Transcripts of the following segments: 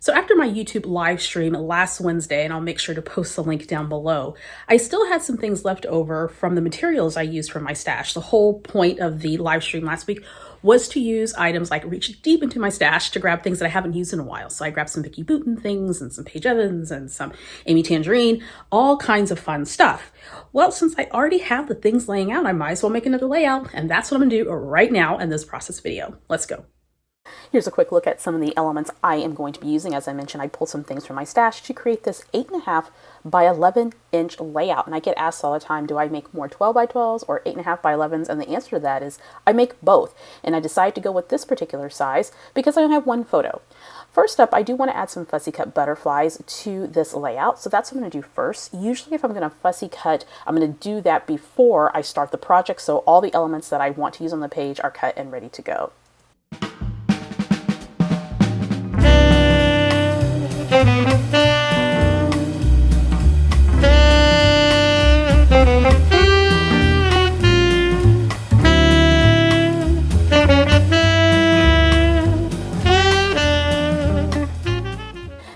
So after my YouTube live stream last Wednesday, and I'll make sure to post the link down below, I still had some things left over from the materials I used for my stash. The whole point of the live stream last week was to use items like reach deep into my stash to grab things that I haven't used in a while. So I grabbed some Vicky Boutin things and some Paige Evans and some Amy Tangerine, all kinds of fun stuff. Well, since I already have the things laying out, I might as well make another layout, and that's what I'm gonna do right now in this process video. Let's go. Here's a quick look at some of the elements I am going to be using. As I mentioned, I pulled some things from my stash to create this 8.5 by 11 inch layout. And I get asked all the time, do I make more 12 by 12s or 8.5 by 11s? And the answer to that is I make both. And I decided to go with this particular size because I only have one photo. First up, I do want to add some fussy cut butterflies to this layout. So that's what I'm going to do first. Usually if I'm going to fussy cut, I'm going to do that before I start the project. So all the elements that I want to use on the page are cut and ready to go.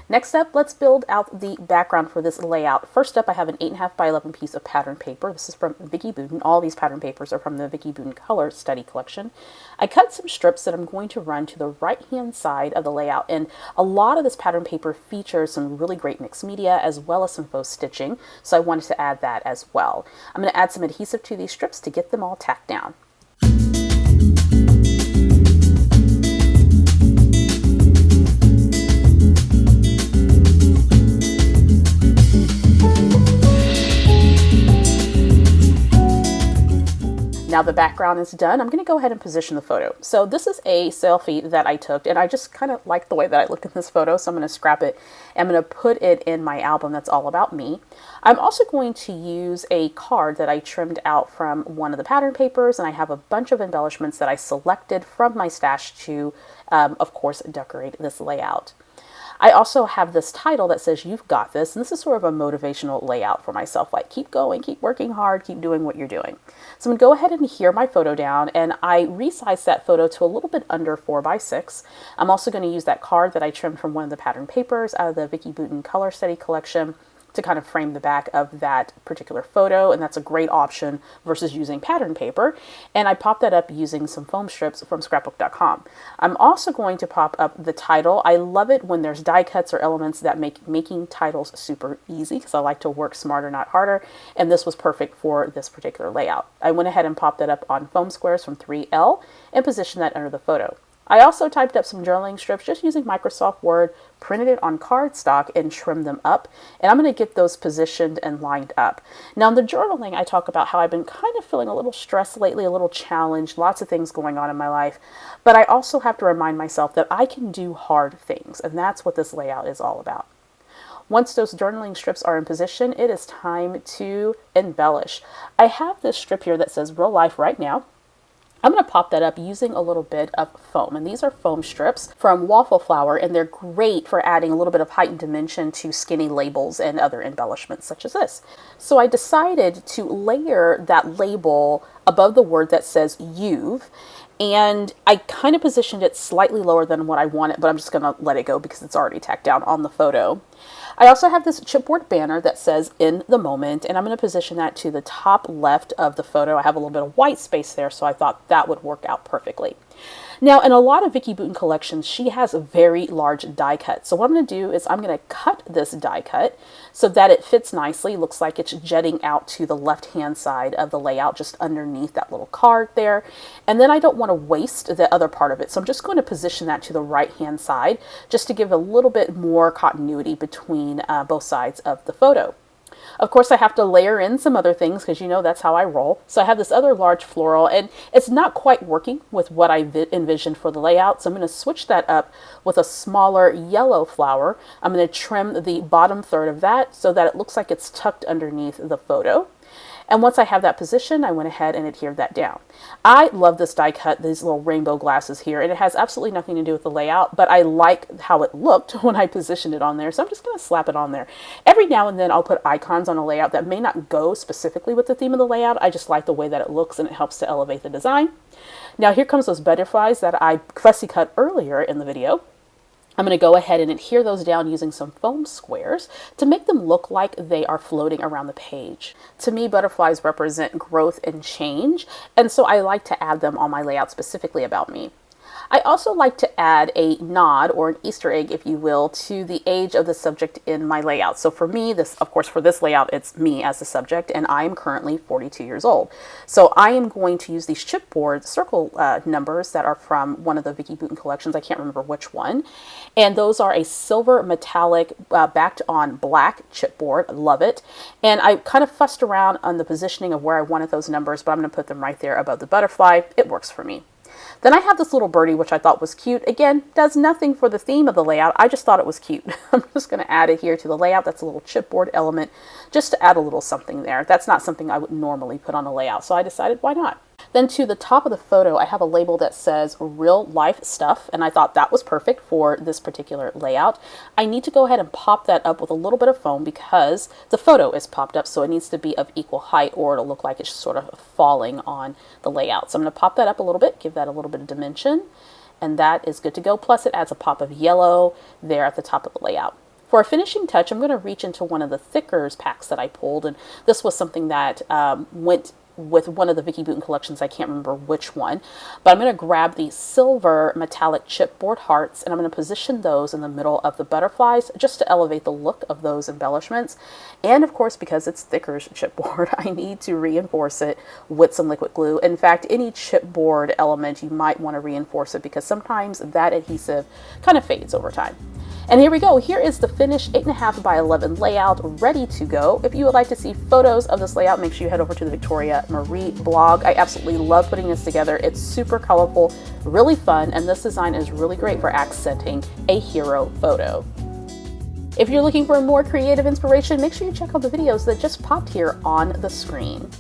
Next up, let's build out the background for this layout. First up, I have an 8.5 by 11 piece of pattern paper. This is from Vicky Boutin. All these pattern papers are from the Vicky Boutin Color Study Collection. I cut some strips that I'm going to run to the right-hand side of the layout, and a lot of this pattern paper features some really great mixed media as well as some faux stitching, so I wanted to add that as well. I'm going to add some adhesive to these strips to get them all tacked down. Now the background is done, I'm going to go ahead and position the photo. So this is a selfie that I took, and I just kind of like the way that I look in this photo, so I'm going to scrap it. I'm going to put it in my album that's all about me. I'm also going to use a card that I trimmed out from one of the pattern papers, and I have a bunch of embellishments that I selected from my stash to, of course, decorate this layout. I also have this title that says, "You've got this," and this is sort of a motivational layout for myself, like keep going, keep working hard, keep doing what you're doing. So I'm going to go ahead and adhere my photo down, and I resized that photo to a little bit under 4 by 6. I'm also going to use that card that I trimmed from one of the pattern papers out of the Vicky Boutin Color Study Collection to kind of frame the back of that particular photo, and that's a great option versus using pattern paper. And I popped that up using some foam strips from scrapbook.com. I'm also going to pop up the title. I love it when there's die cuts or elements that make making titles super easy, because I like to work smarter, not harder, and this was perfect for this particular layout. I went ahead and popped that up on foam squares from 3L and positioned that under the photo. I also typed up some journaling strips just using Microsoft Word, printed it on cardstock, and trimmed them up. And I'm going to get those positioned and lined up. Now in the journaling, I talk about how I've been kind of feeling a little stressed lately, a little challenged, lots of things going on in my life. But I also have to remind myself that I can do hard things, and that's what this layout is all about. Once those journaling strips are in position, it is time to embellish. I have this strip here that says "Real Life Right Now." I'm going to pop that up using a little bit of foam, and these are foam strips from Waffle Flower, and they're great for adding a little bit of height and dimension to skinny labels and other embellishments such as this. So I decided to layer that label above the word that says "you've," and I kind of positioned it slightly lower than what I wanted, but I'm just going to let it go because it's already tacked down on the photo. I also have this chipboard banner that says "In the Moment," and I'm going to position that to the top left of the photo. I have a little bit of white space there, so I thought that would work out perfectly. Now, in a lot of Vicky Boutin collections, she has a very large die cut. So what I'm going to do is I'm going to cut this die cut so that it fits nicely. Looks like it's jetting out to the left-hand side of the layout, just underneath that little card there. And then I don't want to waste the other part of it. So I'm just going to position that to the right-hand side just to give a little bit more continuity between both sides of the photo. Of course, I have to layer in some other things because, you know, that's how I roll. So I have this other large floral, and it's not quite working with what I envisioned for the layout. So I'm going to switch that up with a smaller yellow flower. I'm going to trim the bottom third of that so that it looks like it's tucked underneath the photo. And once I have that position, I went ahead and adhered that down. I love this die cut, these little rainbow glasses here, and it has absolutely nothing to do with the layout, but I like how it looked when I positioned it on there, so I'm just going to slap it on there. Every now and then I'll put icons on a layout that may not go specifically with the theme of the layout. I just like the way that it looks, and it helps to elevate the design. Now here comes those butterflies that I fussy cut earlier in the video. I'm going to go ahead and adhere those down using some foam squares to make them look like they are floating around the page. To me, butterflies represent growth and change, and so I like to add them on my layout specifically about me. I also like to add a nod or an Easter egg, if you will, to the age of the subject in my layout. So for me, this, of course, for this layout, it's me as the subject, and I am currently 42 years old. So I am going to use these chipboard circle numbers that are from one of the Vicki Boutin collections. I can't remember which one. And those are a silver metallic backed on black chipboard. Love it. And I kind of fussed around on the positioning of where I wanted those numbers, but I'm going to put them right there above the butterfly. It works for me. Then I have this little birdie, which I thought was cute. Again, does nothing for the theme of the layout. I just thought it was cute. I'm just going to add it here to the layout. That's a little chipboard element just to add a little something there. That's not something I would normally put on a layout, so I decided why not. Then to the top of the photo, I have a label that says real life stuff, and I thought that was perfect for this particular layout. I need to go ahead and pop that up with a little bit of foam because the photo is popped up, so it needs to be of equal height or it'll look like it's sort of falling on the layout. So I'm going to pop that up a little bit, give that a little bit of dimension, and that is good to go. Plus it adds a pop of yellow there at the top of the layout. For a finishing touch, I'm going to reach into one of the thickers packs that I pulled, and this was something that went with one of the Vicki Boutin collections. I can't remember which one, but I'm going to grab the silver metallic chipboard hearts and I'm going to position those in the middle of the butterflies just to elevate the look of those embellishments. And of course, because it's thicker chipboard, I need to reinforce it with some liquid glue. In fact, any chipboard element, you might want to reinforce it because sometimes that adhesive kind of fades over time. And here we go. Here is the finished 8.5 by 11 layout ready to go. If you would like to see photos of this layout, make sure you head over to the Victoria Marie blog. I absolutely love putting this together. It's super colorful, really fun, and this design is really great for accenting a hero photo. If you're looking for more creative inspiration, make sure you check out the videos that just popped here on the screen.